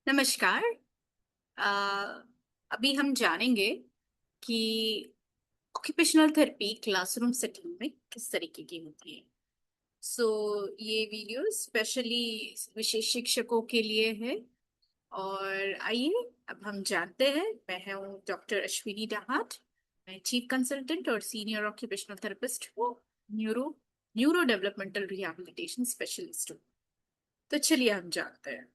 नमस्कार। अ, अभी हम जानेंगे कि ऑक्यूपेशनल थेरेपी क्लासरूम सेटिंग में किस तरीके की होती है। सो ये वीडियो स्पेशली विशेष शिक्षकों के लिए है। और आइए अब हम जानते हैं। मैं हूँ डॉक्टर अश्विनी डाहाट। मैं चीफ कंसल्टेंट और सीनियर ऑक्यूपेशनल थेरेपिस्ट हूँ। Neuro neuro developmental rehabilitation specialist हूँ। तो चलिए हम जानते हैं।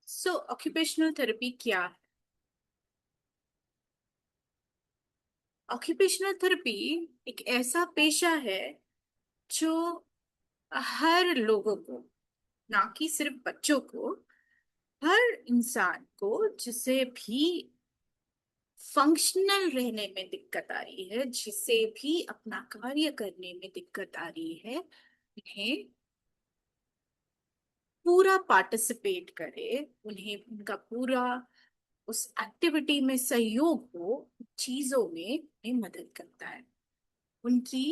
सो ऑक्यूपेशनल थेरेपी क्या है? ऑक्यूपेशनल थेरेपी एक ऐसा पेशा है जो हर लोगों को, ना कि सिर्फ बच्चों को, हर इंसान को जिसे भी फंक्शनल रहने में दिक्कत आ रही है, जिसे भी अपना कार्य करने में दिक्कत आ रही है, उन्हें पूरा पार्टिसिपेट करे, उन्हें उनका पूरा उस एक्टिविटी में सहयोग हो, चीजों में उन्हें मदद करता है। उनकी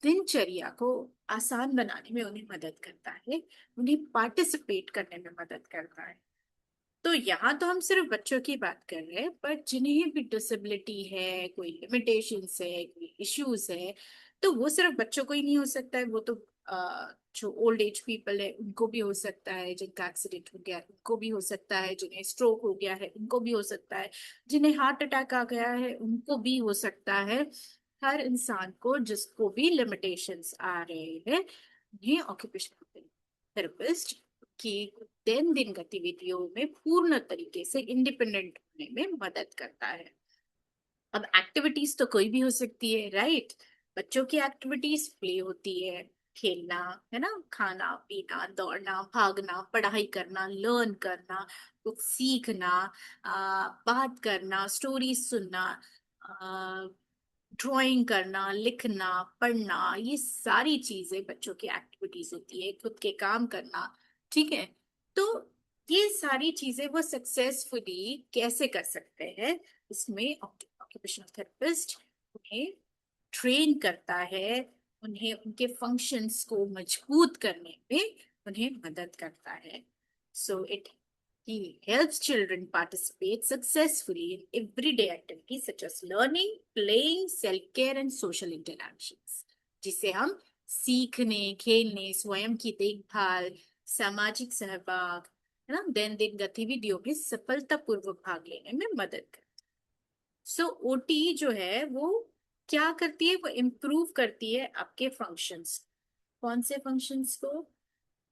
दिनचर्या को आसान बनाने में उन्हें मदद करता है, उन्हें पार्टिसिपेट करने में मदद करता है। तो यहाँ तो हम सिर्फ बच्चों की बात कर रहे हैं, पर जिन्हें भी डिसेबिलिटी है, कोई लिमिटेशंस है, कोई इश्यूज है, तो वो सिर्फ बच्चों को ही नहीं हो सकता है। वो तो जो ओल्ड एज पीपल है उनको भी हो सकता है, जिनका एक्सीडेंट हो गया है उनको भी हो सकता है, जिन्हें स्ट्रोक हो गया है उनको भी हो सकता है, जिन्हें हार्ट अटैक आ गया है उनको भी हो सकता है। हर इंसान को जिसको भी लिमिटेशंस आ रहे हैं, ये ऑक्यूपेशनल थेरेपिस्ट की दैनंदिन गतिविधियों में पूर्ण तरीके से इंडिपेंडेंट होने में मदद करता है। अब एक्टिविटीज तो कोई भी हो सकती है, राइट? बच्चों की एक्टिविटीज प्ले होती है, खेलना, है ना, खाना पीना, दौड़ना, भागना, पढ़ाई करना, लर्न करना, कुछ सीखना, बात करना, स्टोरी सुनना, ड्राइंग करना, लिखना, पढ़ना, ये सारी चीजें बच्चों की एक्टिविटीज होती है। खुद के काम करना, ठीक है। तो ये सारी चीजें वो सक्सेसफुली कैसे कर सकते हैं, इसमें ऑक्यूपेशनल थेरेपिस्ट उन्हें ट्रेन करता है, उन्हें उनके फंक्शंस को मजबूत करने में उन्हें मदद करता है। So it he helps children participate successfully in everyday activities such as learning, playing, self-care and social interactions, जिसे हम सीखने, खेलने, स्वयं की देखभाल, सामाजिक सहभाग, है ना, दैनंदिन गतिविधियों में सफलतापूर्वक भाग लेने में मदद करते। सो ओटी जो है वो क्या करती है? वो इम्प्रूव करती है आपके फंक्शंस। कौन से फंक्शंस को?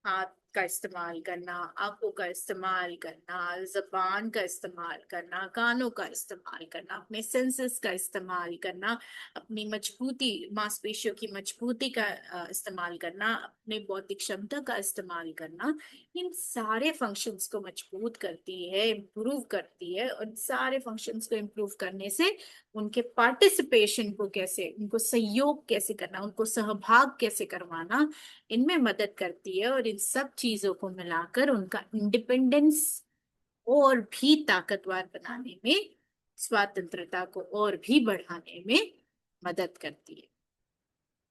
हाथ का इस्तेमाल करना, आंखों का इस्तेमाल करना, जबान का इस्तेमाल करना, कानों का इस्तेमाल करना, अपने सेंसेस का इस्तेमाल करना, अपनी मजबूती, मांसपेशियों की मजबूती का इस्तेमाल करना, अपने बौद्धिक क्षमता का इस्तेमाल करना। इन सारे फंक्शंस को मजबूत करती है, इम्प्रूव करती है। और सारे फंक्शंस को इम्प्रूव करने से उनके पार्टिसिपेशन को कैसे, उनको सहयोग कैसे करना, उनको सहभाग कैसे करवाना, इनमें मदद करती है। और इन सब चीजों को मिलाकर उनका इंडिपेंडेंस और भी ताकतवर बनाने में, स्वतंत्रता को और भी बढ़ाने में मदद करती है।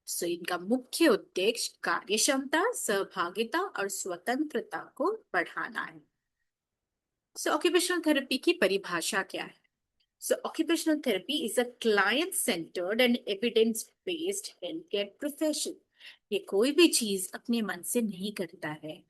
सो इनका मुख्य उद्देश्य कार्य क्षमता, सहभागिता और स्वतंत्रता को बढ़ाना है। सो ऑक्यूपेशनल थेरेपी की परिभाषा क्या है? So, occupational therapy is a client-centered and evidence-based healthcare profession. ये कोई भी चीज अपने मन से नहीं करता है।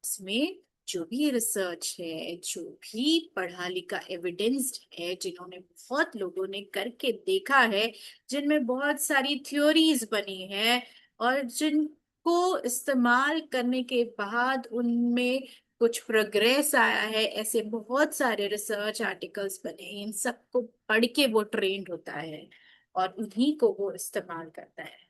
इसमें जो भी रिसर्च है, जो भी पढ़ा लिखा एविडेंस है, जिन्होंने बहुत लोगों ने करके देखा है, जिनमें बहुत सारी थ्योरीज बनी है, और जिनको इस्तेमाल करने के बाद उनमें कुछ प्रोग्रेस आया है, ऐसे बहुत सारे रिसर्च आर्टिकल्स बने, इन सबको पढ़ के वो ट्रेंड होता है और उन्हीं को वो इस्तेमाल करता है।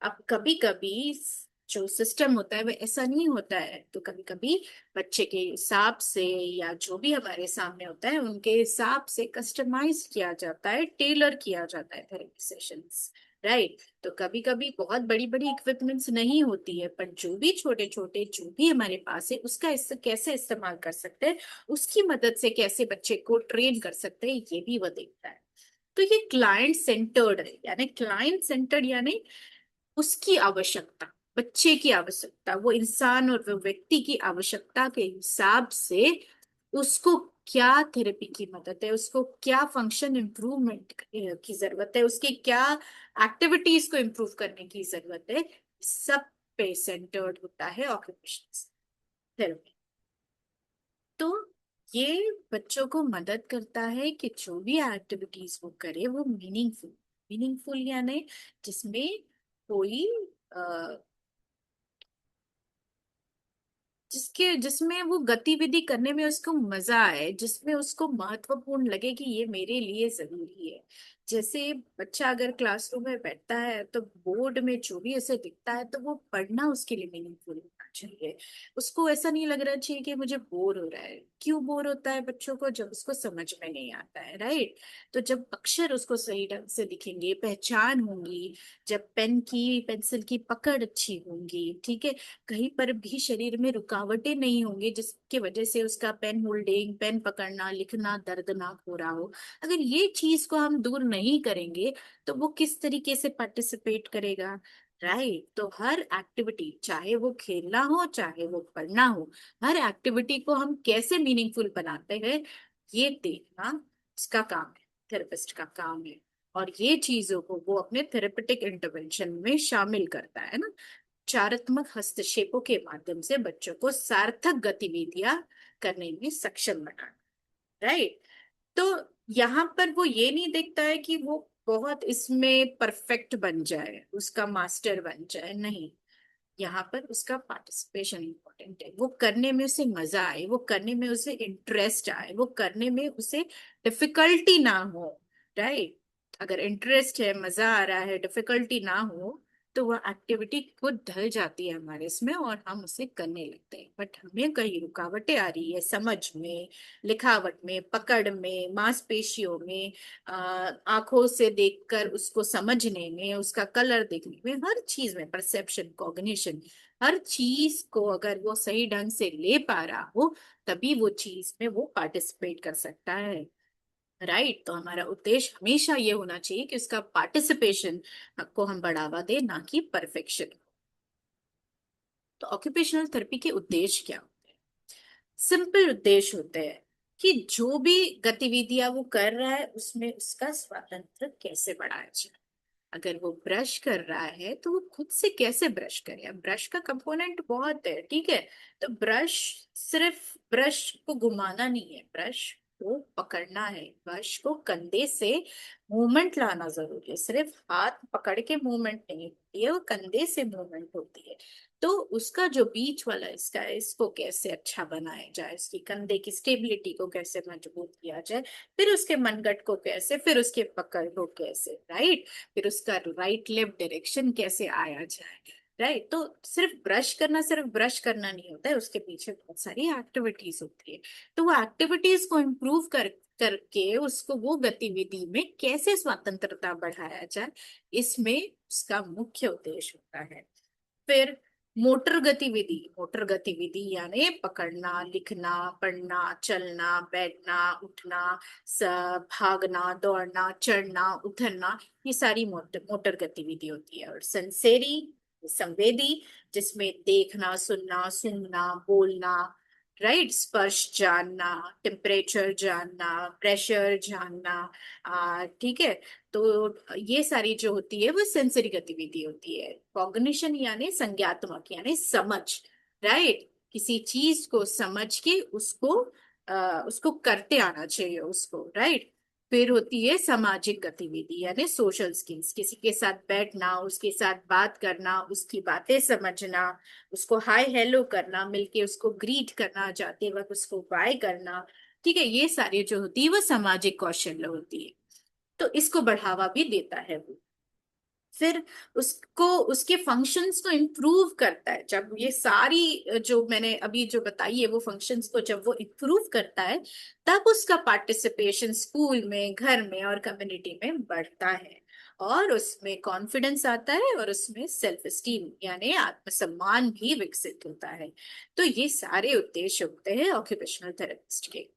अब कभी कभी जो सिस्टम होता है वो ऐसा नहीं होता है, तो कभी कभी बच्चे के हिसाब से या जो भी हमारे सामने होता है उनके हिसाब से कस्टमाइज किया जाता है, टेलर किया जाता है थेरेपी सेशंस, राइट? तो कभी कभी बहुत बड़ी बड़ी इक्विपमेंट्स नहीं होती है, पर जो भी छोटे छोटे जो भी हमारे पास है उसका कैसे इस्तेमाल कर सकते हैं, उसकी मदद से कैसे बच्चे को ट्रेन कर सकते हैं, ये भी वो देखता है। तो ये क्लाइंट सेंटर्ड है, यानी क्लाइंट सेंटर्ड यानी उसकी आवश्यकता, बच्चे की आवश्यकता, वो इंसान और वो व्यक्ति की आवश्यकता के हिसाब से उसको क्या थेरेपी की मदद है, उसको क्या फंक्शन इम्प्रूवमेंट की जरूरत है, उसकी क्या एक्टिविटीज को इम्प्रूव करने की जरूरत है, सब पे सेंटर्ड होता है ऑक्यूपेशनल थेरेपी। तो ये बच्चों को मदद करता है कि जो भी एक्टिविटीज वो करे वो मीनिंगफुल, मीनिंगफुल यानी जिसमें कोई जिसमें वो गतिविधि करने में उसको मजा आए, जिसमें उसको महत्वपूर्ण लगे कि ये मेरे लिए जरूरी है। जैसे बच्चा अगर क्लासरूम में बैठता है तो बोर्ड में जो भी ऐसे दिखता है तो वो पढ़ना उसके लिए मीनिंगफुल होना चाहिए। उसको ऐसा नहीं लग रहा चाहिए कि मुझे बोर हो रहा है। क्यों बोर होता है बच्चों को? जब उसको समझ में नहीं आता है, राइट। तो जब अक्षर उसको सही ढंग से दिखेंगे, पहचान होंगी, जब पेन की पेंसिल की पकड़ अच्छी होंगी, ठीक है, कहीं पर भी शरीर में रुकावटें नहीं होंगी जिसकी वजह से उसका पेन होल्डिंग, पेन पकड़ना, लिखना दर्दनाक हो रहा हो, अगर ये चीज को हम दूर नहीं करेंगे तो वो किस तरीके से पार्टिसिपेट करेगा? राइट। तो हर एक्टिविटी, चाहे वो खेलना हो चाहे वो पढ़ना हो, हर एक्टिविटी को हम कैसे मीनिंगफुल बनाते हैं ये देखना इसका काम है, थेरेपिस्ट का काम है। और ये चीजों को वो अपने थेरेपेटिक इंटरवेंशन में शामिल करता है ना, चारात्मक हस्तक्षेपों के माध्यम से बच्चों को सार्थक गतिविधियां करने में सक्षम बनाना, राइट। तो यहाँ पर वो ये नहीं देखता है कि वो बहुत इसमें परफेक्ट बन जाए, उसका मास्टर बन जाए, नहीं। यहाँ पर उसका पार्टिसिपेशन इंपॉर्टेंट है, वो करने में उसे मजा आए, वो करने में उसे इंटरेस्ट आए, वो करने में उसे डिफिकल्टी ना हो, राइट। अगर इंटरेस्ट है, मजा आ रहा है, डिफिकल्टी ना हो तो वह एक्टिविटी खुद ढल जाती है हमारे इसमें और हम उसे करने लगते हैं। बट हमें कहीं रुकावटें आ रही है समझ में, लिखावट में, पकड़ में, मांसपेशियों में, आंखों से देखकर उसको समझने में, उसका कलर देखने में, हर चीज में, परसेप्शन, कॉग्निशन, हर चीज को अगर वो सही ढंग से ले पा रहा हो तभी वो चीज में वो पार्टिसिपेट कर सकता है, राइट। तो हमारा उद्देश्य हमेशा ये होना चाहिए कि उसका पार्टिसिपेशन को हम बढ़ावा दें, ना कि परफेक्शन। तो ऑक्यूपेशनल थेरेपी के उद्देश्य क्या होते हैं? सिंपल उद्देश्य होते हैं कि जो भी गतिविधियां वो कर रहा है उसमें उसका स्वातंत्र कैसे बढ़ाया जाए। अगर वो ब्रश कर रहा है तो वो खुद से कैसे ब्रश करे। अब ब्रश का कंपोनेंट बहुत है, ठीक है। तो ब्रश सिर्फ ब्रश को घुमाना नहीं है, ब्रश को पकड़ना है, ब्रश को कंधे से मूवमेंट लाना जरूरी है। सिर्फ हाथ पकड़ के मूवमेंट नहीं होती है, वो कंधे से मूवमेंट होती है। तो उसका जो बीच वाला इसका है, इसको कैसे अच्छा बनाया जाए, इसकी कंधे की स्टेबिलिटी को कैसे मजबूत किया जाए, फिर उसके मनगट को कैसे, फिर उसके पकड़ को कैसे, राइट, फिर उसका राइट लेफ्ट डायरेक्शन कैसे आया जाए, राइट। तो सिर्फ ब्रश करना, सिर्फ ब्रश करना नहीं होता है, उसके पीछे बहुत सारी एक्टिविटीज होती है। तो वो एक्टिविटीज को इम्प्रूव करके उसको वो गतिविधि में कैसे स्वतंत्रता बढ़ाया जाए, इसमें उसका मुख्य उद्देश्य होता है। फिर मोटर गतिविधि यानी पकड़ना, लिखना, पढ़ना, चलना, बैठना, उठना, स भागना, दौड़ना, चढ़ना, उतरना, ये सारी मोटर गतिविधि होती है। और सेंसेरी, संवेदी, जिसमें देखना, सुनना, सूंघना, बोलना, राइट, स्पर्श जानना, टेम्परेचर जानना, प्रेशर जानना, ठीक है। तो ये सारी जो होती है वो सेंसरी गतिविधि होती है। कॉग्निशन यानी संज्ञात्मक यानी समझ, राइट, किसी चीज को समझ के उसको करते आना चाहिए उसको, राइट। फिर होती है सामाजिक गतिविधि यानी सोशल स्किल्स, किसी के साथ बैठना, उसके साथ बात करना, उसकी बातें समझना, उसको हाय हेलो करना, मिलके उसको ग्रीट करना, जाते वक्त उसको बाय करना, ठीक है। ये सारी जो होती है वो सामाजिक कौशल्य होती है। तो इसको बढ़ावा भी देता है वो। फिर उसको उसके फंक्शंस को इम्प्रूव करता है। जब ये सारी जो मैंने अभी जो बताई है वो फंक्शंस को जब वो इम्प्रूव करता है तब उसका पार्टिसिपेशन स्कूल में, घर में और कम्युनिटी में बढ़ता है। और उसमें कॉन्फिडेंस आता है और उसमें सेल्फ एस्टीम यानी आत्मसम्मान भी विकसित होता है। तो ये सारे उद्देश्य होते हैं ऑक्यूपेशनल थेरेपिस्ट के।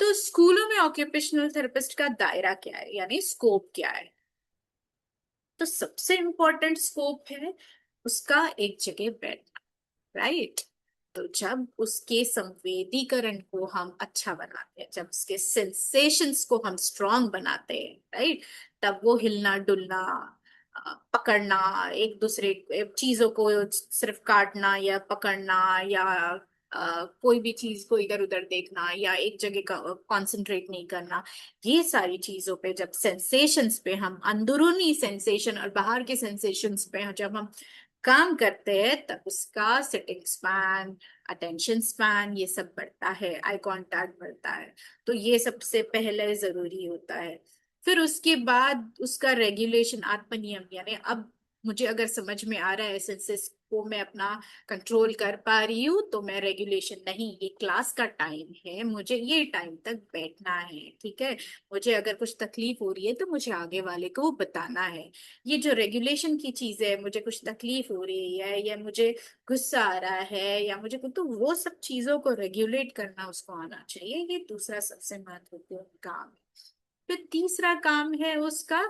तो स्कूलों में ऑक्यूपेशनल थेरेपिस्ट का दायरा क्या है, यानी स्कोप क्या है? तो सबसे इम्पोर्टेंट स्कोप है उसका एक जगह बैठना, राइट। तो जब उसके संवेदीकरण को हम अच्छा बनाते हैं, जब उसके सेंसेशंस को हम स्ट्रांग बनाते हैं, राइट, तब वो हिलना डुलना, पकड़ना, एक दूसरे चीजों को सिर्फ काटना या पकड़ना, या कोई भी चीज को इधर उधर देखना या एक जगह का कंसंट्रेट नहीं करना, ये सारी चीजों पे जब सेंसेशंस पे हम, अंदरूनी सेंसेशन और बाहर के सेंसेशंस पे जब हम काम करते हैं, तब उसका सिटिंग स्पैन, अटेंशन स्पैन, ये सब बढ़ता है, आई कांटेक्ट बढ़ता है। तो ये सबसे पहले जरूरी होता है। फिर उसके बाद उसका रेगुलेशन, आत्मनियम, यानी अब मुझे अगर समझ में आ रहा है सेंसेस को मैं अपना कंट्रोल कर पा रही हूँ, तो मैं रेगुलेशन नहीं, ये क्लास का टाइम है, मुझे ये टाइम तक बैठना है, ठीक है। मुझे अगर कुछ तकलीफ हो रही है तो मुझे आगे वाले को बताना है। ये जो रेगुलेशन की चीज है, मुझे कुछ तकलीफ हो रही है या मुझे गुस्सा आ रहा है या मुझे कुछ, तो वो सब चीजों को रेगुलेट करना उसको आना चाहिए। ये दूसरा सबसे महत्वपूर्ण काम है। फिर तीसरा काम है उसका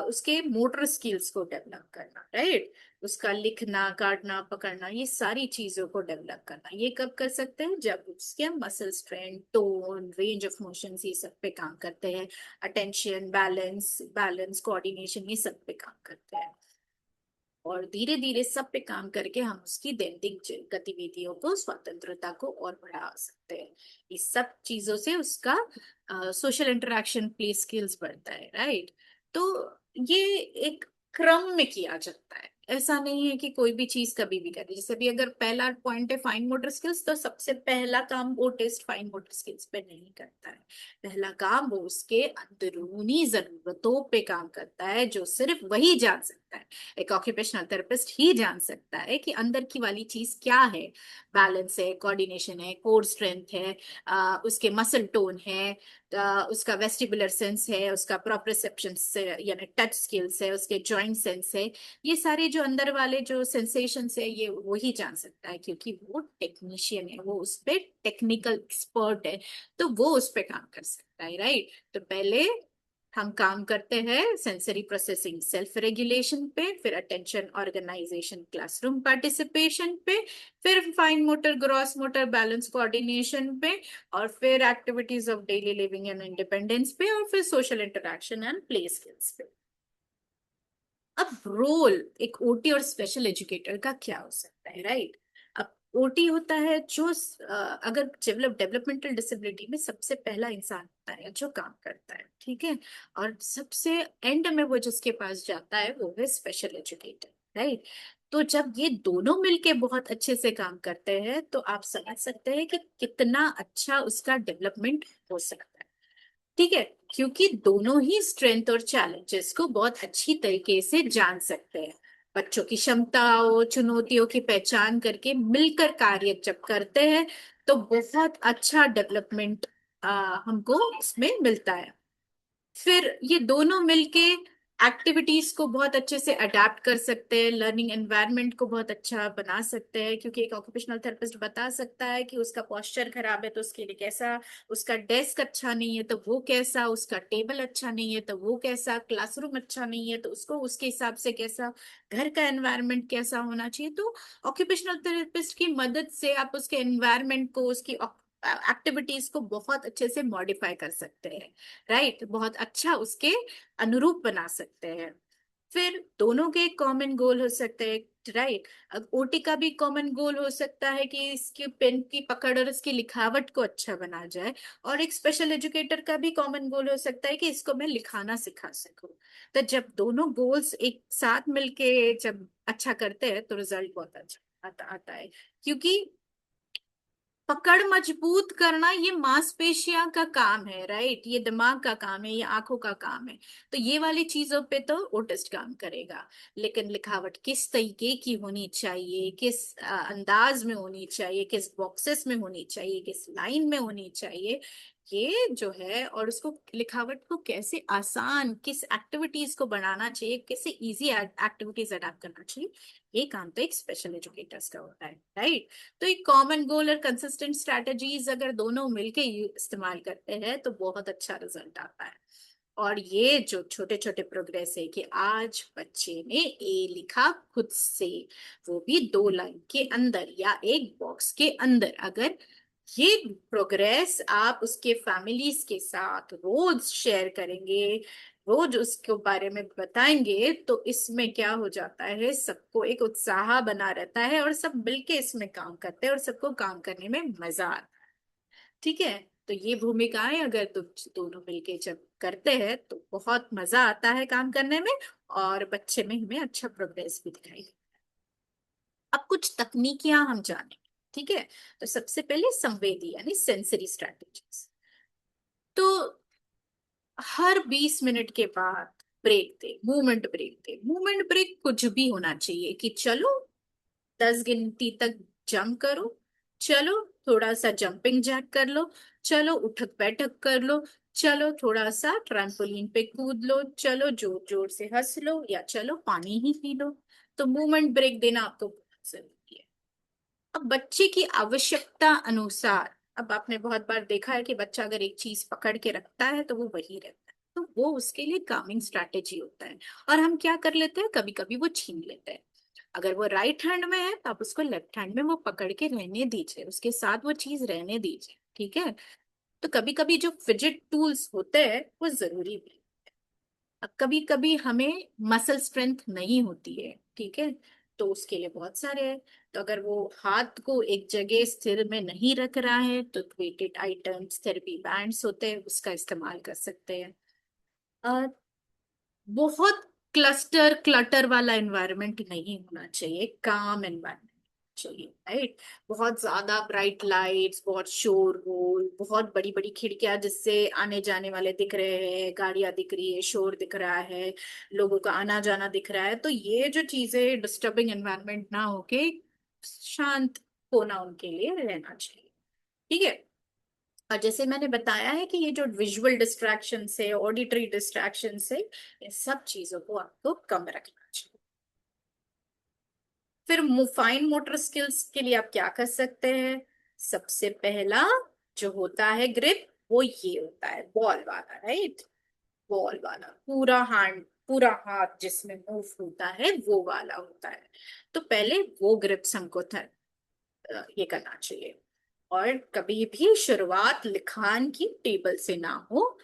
उसके मोटर स्किल्स को डेवलप करना, राइट। उसका लिखना, काटना, पकड़ना, ये सारी चीजों को डेवलप करना। ये कब कर सकते हैं? जब उसके muscle strength, tone, range of motion, ये सब पे काम करते हैं। अटेंशन, बैलेंस बैलेंस कोऑर्डिनेशन, ये सब पे काम करते हैं। और धीरे धीरे सब पे काम करके हम उसकी दैनिक गतिविधियों को, स्वतंत्रता को और बढ़ा सकते हैं। इस सब चीजों से उसका सोशल इंटरेक्शन, प्ले स्किल्स बढ़ता है, राइट। तो ये एक क्रम में किया जाता है, ऐसा नहीं है कि कोई भी चीज कभी भी करे। जैसे भी अगर पहला पॉइंट है फाइन मोटर स्किल्स, तो सबसे पहला काम वो टेस्ट फाइन मोटर स्किल्स पे नहीं करता है। पहला काम वो उसके अंदरूनी जरूरतों पे काम करता है, जो सिर्फ वही जान सकता है। एक ऑक्यूपेशनल थेरेपिस्ट ही जान सकता है कि अंदर की वाली चीज क्या है। बैलेंस है, कोऑर्डिनेशन है, कोर स्ट्रेंथ है, उसके मसल टोन है, उसका वेस्टिबुलर सेंस है, उसका प्रोप्रियोसेप्शन से यानी टच स्किल्स है, उसके जॉइंट सेंस है। ये सारे जो अंदर वाले जो सेंसेशंस है, ये वो ही जान सकता है, क्योंकि वो टेक्नीशियन है, वो उस पे टेक्निकल एक्सपर्ट है। तो वो उस पे काम कर सकता है, राइट। तो पहले हम काम करते हैं सेंसरी प्रोसेसिंग, सेल्फ रेगुलेशन पे, फिर अटेंशन ऑर्गेनाइजेशन, क्लासरूम पार्टिसिपेशन पे, फिर fine motor, gross motor, balance coordination पे, और फिर activities of daily living and independence पे, और फिर social interaction and play skills पे। अब रोल एक ओटी और स्पेशल एजुकेटर का क्या हो सकता है, राइट। अब ओटी होता है जो अगर डेवलपमेंटल डिसेबिलिटी में सबसे पहला इंसान होता है जो काम करता है, ठीक है। और सबसे एंड में वो जिसके पास जाता है वो है स्पेशल एजुकेटर, राइट। तो जब ये दोनों मिलके बहुत अच्छे से काम करते हैं, तो आप समझ सकते हैं कि कितना अच्छा उसका डेवलपमेंट हो सकता है, ठीक है। क्योंकि दोनों ही स्ट्रेंथ और चैलेंजेस को बहुत अच्छी तरीके से जान सकते हैं। बच्चों की क्षमताओं, चुनौतियों की पहचान करके मिलकर कार्य जब करते हैं, तो बहुत अच्छा डेवलपमेंट हमको इसमें मिलता है। फिर ये दोनों मिलके एक्टिविटीज को बहुत अच्छे से अडेप्ट कर सकते हैं, लर्निंग एनवायरनमेंट को बहुत अच्छा बना सकते हैं। क्योंकि एक ऑक्यूपेशनल थेरेपिस्ट बता सकता है कि उसका पोस्चर खराब है तो उसके लिए कैसा, उसका डेस्क अच्छा नहीं है तो वो कैसा, उसका टेबल अच्छा नहीं है तो वो कैसा, क्लासरूम अच्छा नहीं है तो उसको उसके हिसाब से कैसा, घर का एनवायरनमेंट कैसा होना चाहिए। तो ऑक्यूपेशनल थेरेपिस्ट की मदद से आप उसके एनवायरनमेंट को, उसकी एक्टिविटीज को बहुत अच्छे से मॉडिफाई कर सकते हैं, राइट। बहुत अच्छा उसके अनुरूप बना सकते हैं। फिर दोनों के कॉमन गोल हो सकते हैं, राइट। अब ओटी का भी कॉमन गोल हो सकता है कि इसकी पेन की पकड़ और इसकी लिखावट को अच्छा बना जाए। और एक स्पेशल एजुकेटर का भी कॉमन गोल हो सकता है कि इसको मैं लिखाना सिखा सकूं। तो जब दोनों गोल्स एक साथ मिलके जब अच्छा करते हैं, तो रिजल्ट बहुत अच्छा आता है। क्योंकि पकड़ मजबूत करना ये मांसपेशियां का काम है, राइट। ये दिमाग का काम है, ये आंखों का काम है। तो ये वाली चीजों पे तो ओटिस्ट काम करेगा। लेकिन लिखावट किस तरीके की होनी चाहिए, किस अंदाज में होनी चाहिए, किस बॉक्सेस में होनी चाहिए, किस लाइन में होनी चाहिए, ये जो है, और उसको लिखावट को कैसे आसान, किस एक्टिविटीज को बनाना चाहिए, कैसे इजी एक्टिविटीज अडेप्ट करना चाहिए, ये काम तो एक स्पेशल एजुकेटर्स का होता है, राइट। तो एक कॉमन गोल और कंसिस्टेंट स्ट्रेटजीज अगर दोनों मिलके इस्तेमाल करते हैं तो बहुत अच्छा रिजल्ट आता है। और ये जो छोटे छोटे प्रोग्रेस है कि आज बच्चे ने ए लिखा खुद से, वो भी 2 लाइन के अंदर या एक बॉक्स के अंदर, अगर ये प्रोग्रेस आप उसके फैमिलीज के साथ रोज शेयर करेंगे, रोज उसके बारे में बताएंगे, तो इसमें क्या हो जाता है, सबको एक उत्साह बना रहता है और सब मिलके इसमें काम करते हैं और सबको काम करने में मजा आता है। ठीक है। तो ये भूमिकाएं अगर तुम दोनों मिलके जब करते हैं तो बहुत मजा आता है काम करने में, और बच्चे में हमें अच्छा प्रोग्रेस भी दिखाई देता है। अब कुछ तकनीकियां हम जानेंगे। ठीक है। तो सबसे पहले संवेदी यानी सेंसरी स्ट्रेटेजीज। तो हर 20 मिनट के बाद ब्रेक दे, मूवमेंट ब्रेक दे। मूवमेंट ब्रेक कुछ भी होना चाहिए कि चलो 10 गिनती तक जंप करो, चलो थोड़ा सा जंपिंग जैक कर लो, चलो उठक बैठक कर लो, चलो थोड़ा सा ट्रैम्पोलिन पे कूद लो, चलो जोर जोर से हंस लो, या चलो पानी ही पी लो। तो मूवमेंट ब्रेक देना आपको बहुत जरूरी है। अब बच्चे की आवश्यकता अनुसार, अब आपने बहुत बार देखा है कि बच्चा अगर एक चीज पकड़ के रखता है तो वो वही रहता है, तो वो उसके लिए कामिंग स्ट्रैटेजी होता है। और हम क्या कर लेते हैं, कभी कभी वो छीन लेते हैं। अगर वो राइट हैंड में है तो आप उसको लेफ्ट हैंड में वो पकड़ के रहने दीजिए, उसके साथ वो चीज रहने दीजिए। ठीक है। तो कभी कभी जो फिजिट टूल्स होते हैं वो जरूरी भी। अब कभी कभी हमें मसल स्ट्रेंथ नहीं होती है, ठीक है, तो उसके लिए बहुत सारे हैं। तो अगर वो हाथ को एक जगह स्थिर में नहीं रख रहा है तो वेटेड आइटम्स, थेरेपी बैंड्स होते हैं, उसका इस्तेमाल कर सकते हैं। और बहुत क्लस्टर क्लटर वाला एनवायरनमेंट नहीं होना चाहिए, काम एनवायरनमेंट चाहिए, राइट। बहुत ज्यादा ब्राइट लाइट्स, बहुत शोरगुल, बहुत बड़ी बड़ी खिड़कियां जिससे आने जाने वाले दिख रहे हैं, गाड़ियां दिख रही है, शोर दिख रहा है, लोगों का आना जाना दिख रहा है, तो ये जो चीजें डिस्टर्बिंग एनवायरनमेंट ना होके शांत होना उनके लिए रहना चाहिए। ठीक है। और जैसे मैंने बताया है कि ये जो विजुअल डिस्ट्रैक्शन से, ऑडिटरी डिस्ट्रैक्शन से, इन सब चीजों को आपको कम रखना चाहिए। फिर फाइन मोटर स्किल्स के लिए आप क्या कर सकते हैं। सबसे पहला जो होता है ग्रिप, वो ये होता है बॉल वाला, राइट। बॉल वाला पूरा हैंड, पूरा हाथ जिसमें मूव होता है वो वाला होता है। तो पहले वो ग्रिप्स हमको था ये करना चाहिए। और कभी भी शुरुआत लिखान की टेबल से ना हो,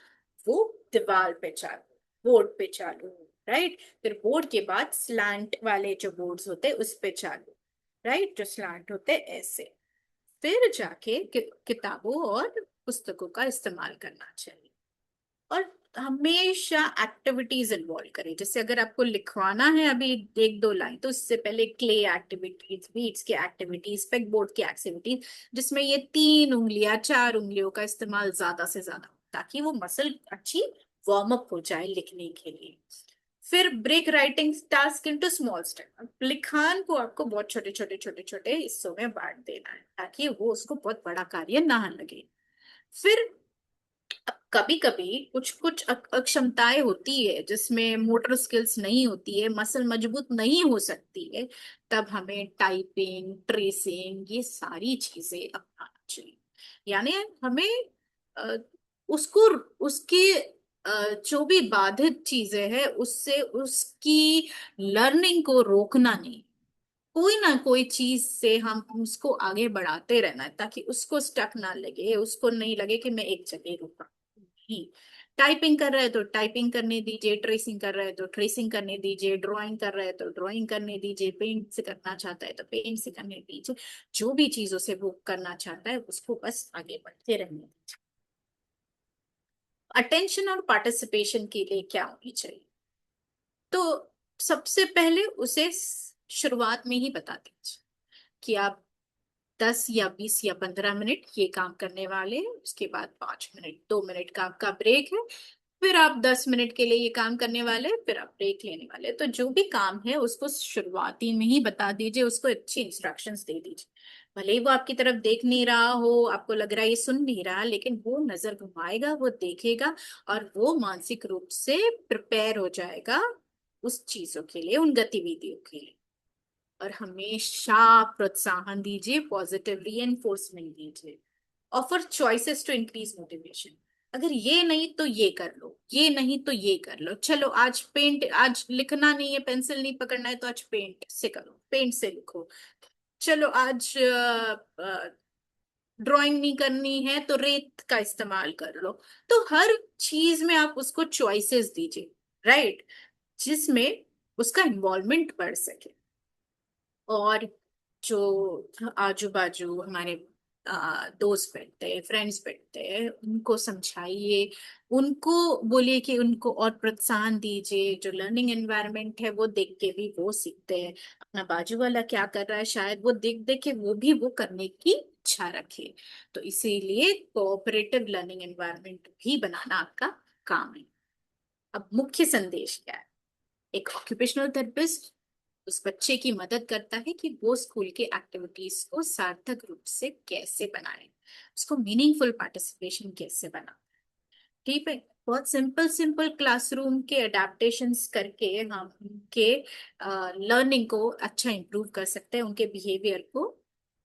वो दीवार पे चालू, बोर्ड पे चालू, राइट। फिर बोर्ड के बाद स्लैंट वाले जो बोर्ड्स होते हैं उस पे चालू, राइट, जो स्लैंट होते हैं ऐसे। फिर जाके किताबों और पुस्तकों का इस्तेमाल करना चाहिए। और हमेशा एक्टिविटीज इन्वॉल्व करें, जैसे अगर आपको लिखवाना है अभी 1-2 लाइन, तो उससे पहले क्ले एक्टिविटीज, बीट्स की एक्टिविटीज, पेग बोर्ड की एक्टिविटीज, जिसमें ये 3 उंगलियां 4 उंगलियों का इस्तेमाल ज्यादा से ज्यादा हो, ताकि वो मसल अच्छी वार्म अप हो जाए लिखने के लिए। फिर break writing task into small step. लिखान को आपको बहुत छोटे छोटे छोटे छोटे हिस्सों में बांट देना है ताकि वो उसको बहुत बड़ा कार्य ना लगे। फिर कभी कभी कुछ कुछ अक्षमताएं होती है जिसमें मोटर स्किल्स नहीं होती है, मसल मजबूत नहीं हो सकती है, तब हमें टाइपिंग, ट्रेसिंग, ये सारी चीजें अपनाना चाहिए। यानी हमें अ, उसको, उसके जो भी बाधित चीजें हैं उससे उसकी लर्निंग को रोकना नहीं। कोई ना कोई चीज से हम उसको आगे बढ़ाते रहना है ताकि उसको स्टक ना लगे, उसको नहीं लगे कि मैं एक जगह रुका। नहीं, टाइपिंग कर रहे हैं तो टाइपिंग करने दीजिए, ट्रेसिंग कर रहे हैं तो ट्रेसिंग करने दीजिए, ड्राइंग कर रहे हैं तो ड्राइंग करने दीजिए, पेंट से करना चाहता है तो पेंट से करने दीजिए। जो भी चीजों से वो करना चाहता है उसको बस आगे बढ़ते रहने दीजिए। अटेंशन और पार्टिसिपेशन के लिए क्या होनी चाहिए। तो सबसे पहले उसे शुरुआत में ही बता दीजिए कि आप 10 या 20 या 15 मिनट ये काम करने वाले हैं, उसके बाद 5 मिनट, 2 मिनट का आपका ब्रेक है। फिर आप 10 मिनट के लिए ये काम करने वाले हैं, फिर आप ब्रेक लेने वाले हैं। तो जो भी काम है उसको शुरुआती में ही बता दीजिए, उसको अच्छी इंस्ट्रक्शंस दे दीजिए। भले ही वो आपकी तरफ देख नहीं रहा हो, आपको लग रहा है ये सुन नहीं रहा, लेकिन वो नजर घुमाएगा, वो देखेगा, और वो मानसिक रूप से प्रिपेयर हो जाएगा उस चीजों के लिए, उन गतिविधियों के लिए। और हमेशा प्रोत्साहन दीजिए, पॉजिटिव रीएनफोर्समेंट दीजिए, offer choices to increase motivation. अगर ये नहीं तो ये कर लो, ये नहीं तो ये कर लो, चलो आज पेंट, आज लिखना नहीं है, पेंसिल नहीं पकड़ना है, तो आज पेंट से करो, पेंट से लिखो। चलो आज ड्राइंग नहीं करनी है तो रेत का इस्तेमाल कर लो। तो हर चीज में आप उसको चॉइसेस दीजिए, राइट, जिसमें उसका इन्वॉल्वमेंट बढ़ सके। और जो आजू बाजू हमारे दोस्त बैठते हैं, फ्रेंड्स बैठते हैं, उनको समझाइए, उनको बोलिए कि उनको और प्रोत्साहन दीजिए। जो लर्निंग एनवायरनमेंट है वो देख के भी वो सीखते हैं, अपना बाजू वाला क्या कर रहा है शायद वो देख देख के वो भी वो करने की इच्छा रखे। तो इसीलिए कोऑपरेटिव लर्निंग एनवायरनमेंट भी बनाना आपका काम है। अब मुख्य संदेश क्या है? एक ऑक्यूपेशनल थेरेपिस्ट उस बच्चे की मदद करता है कि वो स्कूल के एक्टिविटीज को सार्थक रूप से कैसे बनाए, उसको मीनिंगफुल पार्टिसिपेशन कैसे बना। ठीक है, बहुत सिंपल सिंपल क्लासरूम के अडेप्टेशंस करके हम उनके लर्निंग को अच्छा इंप्रूव कर सकते हैं, उनके बिहेवियर को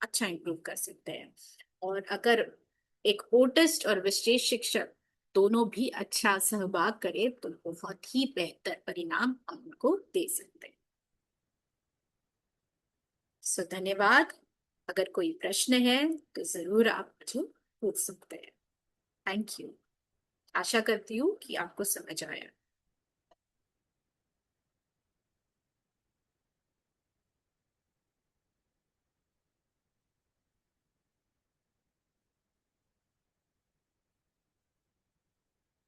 अच्छा इंप्रूव कर सकते हैं। और अगर एक ओटिस्ट और विशेष शिक्षक दोनों भी अच्छा सहभाग करे तो बहुत ही बेहतर परिणाम हम उनको दे सकते हैं। सो धन्यवाद। अगर कोई प्रश्न है तो जरूर आप मुझे पूछ सकते हैं। Thank you. आशा करती हूँ कि आपको समझ आया।